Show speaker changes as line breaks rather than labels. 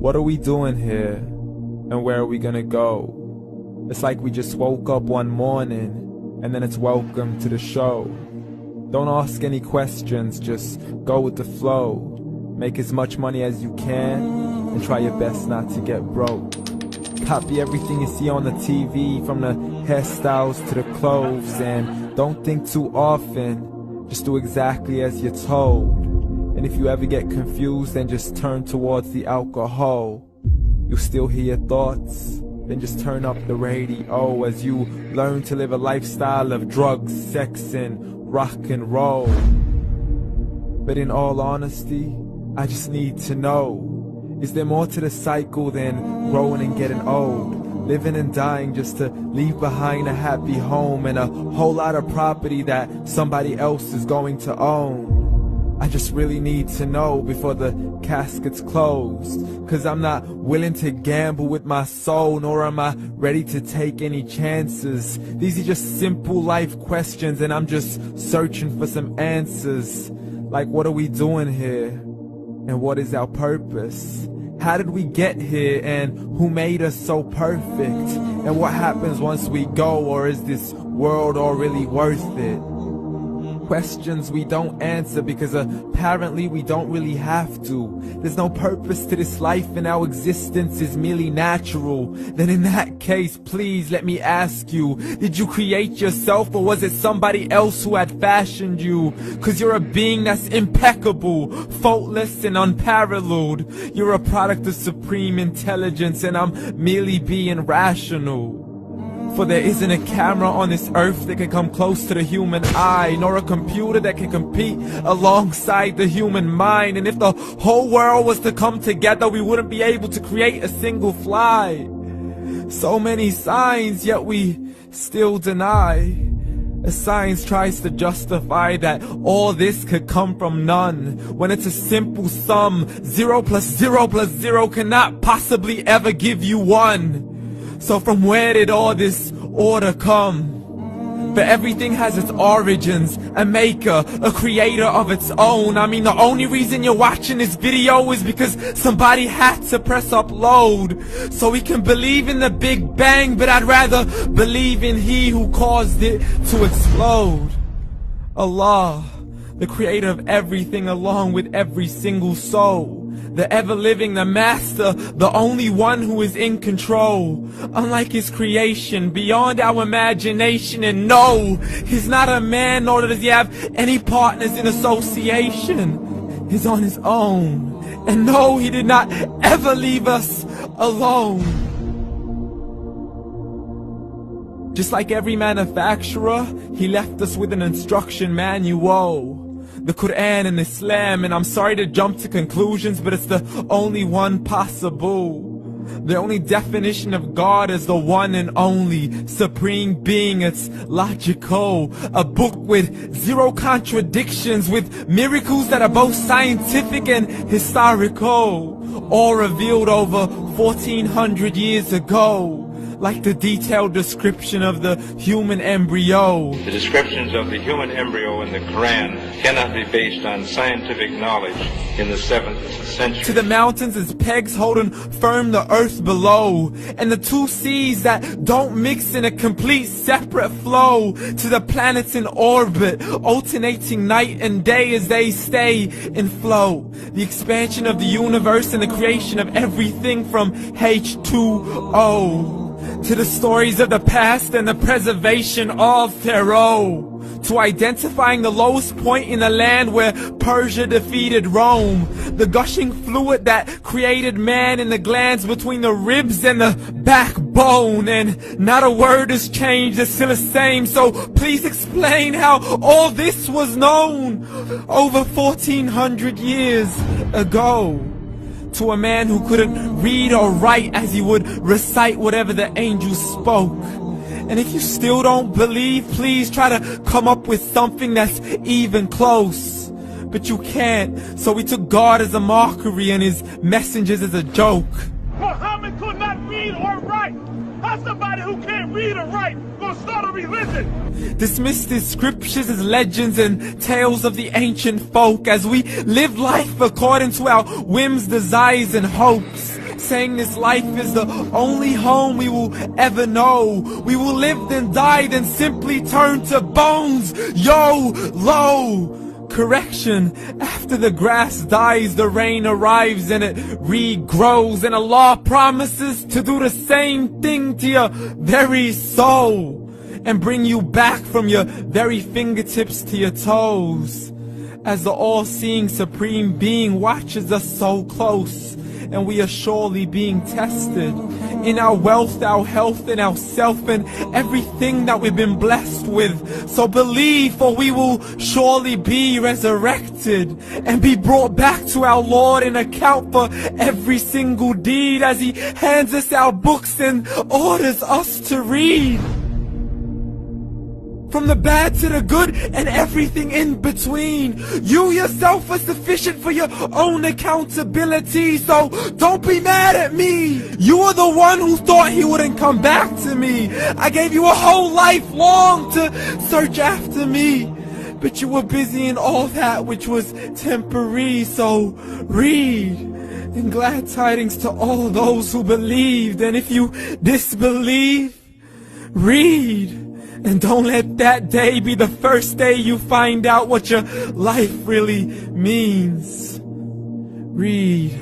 What are we doing here? And where are we gonna go? It's like we just woke up one morning, and then it's welcome to the show. Don't ask any questions, just go with the flow. Make as much money as you can, and try your best not to get broke. Copy everything you see on the TV, from the hairstyles to the clothes, and don't think too often, just do exactly as you're told. And if you ever get confused, then just turn towards the alcohol. You'll still hear your thoughts, then just turn up the radio as you learn to live a lifestyle of drugs, sex, and rock and roll. But in all honesty, I just need to know, is there more to the cycle than growing and getting old? Living and dying just to leave behind a happy home and a whole lot of property that somebody else is going to own. I just really need to know before the casket's closed, 'cause I'm not willing to gamble with my soul, nor am I ready to take any chances. These are just simple life questions, and I'm just searching for some answers. Like, what are we doing here? And what is our purpose? How did we get here, and who made us so perfect? And what happens once we go, or is this world all really worth it? Questions we don't answer because apparently we don't really have to. There's no purpose to this life and our existence is merely natural. Then in that case, please let me ask you, did you create yourself, or was it somebody else who had fashioned you? 'Cause you're a being that's impeccable, faultless and unparalleled. You're a product of supreme intelligence, and I'm merely being rational. For there isn't a camera on this earth that can come close to the human eye, nor a computer that can compete alongside the human mind. And if the whole world was to come together, we wouldn't be able to create a single fly. So many signs, yet we still deny. As science tries to justify that all this could come from none, when it's a simple sum. 0 plus 0 plus 0 cannot possibly ever give you 1. So from where did all this order come? For everything has its origins, a maker, a creator of its own. I mean, the only reason you're watching this video is because somebody had to press upload. So we can believe in the Big Bang, but I'd rather believe in He who caused it to explode. Allah, the creator of everything along with every single soul. The ever-living, the master, the only one who is in control. Unlike his creation, beyond our imagination. And no, he's not a man, nor does he have any partners in association. He's on his own. And no, he did not ever leave us alone. Just like every manufacturer, he left us with an instruction manual. The Quran and Islam, and I'm sorry to jump to conclusions, but it's the only one possible. The only definition of God is the one and only supreme being. It's logical, a book with 0 contradictions, with miracles that are both scientific and historical, all revealed over 1400 years ago. Like the detailed description of the human embryo.
The descriptions of the human embryo in the Quran cannot be based on scientific knowledge in the 7th century.
To the mountains as pegs holding firm the earth below, and the 2 seas that don't mix in a complete separate flow. To the planets in orbit, alternating night and day as they stay in flow. The expansion of the universe and the creation of everything from H2O. To the stories of the past and the preservation of Pharaoh. To identifying the lowest point in the land where Persia defeated Rome. The gushing fluid that created man in the glands between the ribs and the backbone. And not a word has changed, it's still the same. So please explain how all this was known over 1400 years ago. To a man who couldn't read or write, as he would recite whatever the angels spoke. And if you still don't believe, please try to come up with something that's even close. But you can't, so we took God as a mockery and his messengers as a joke.
Muhammad could not read or write. How's somebody who can't read or write gonna start a religion?
Dismissed his scriptures as legends and tales of the ancient folk, as we live life according to our whims, desires, and hopes. saying this life is the only home we will ever know. We will live then die, then simply turn to bones. YOLO! Correction, after the grass dies, the rain arrives and it regrows, and Allah promises to do the same thing to your very soul and bring you back from your very fingertips to your toes, as the all-seeing supreme being watches us so close, and we are surely being tested in our wealth, our health, and our self, and everything that we've been blessed with. So believe, for we will surely be resurrected and be brought back to our Lord and account for every single deed, as He hands us our books and orders us to read. From the bad to the good and everything in between. You yourself are sufficient for your own accountability, so don't be mad at me. You are the one who thought He wouldn't come back to me. I gave you a whole life long to search after me, but you were busy in all that which was temporary. So read, and glad tidings to all those who believed. And if you disbelieve, read. And don't let that day be the first day you find out what your life really means. Read.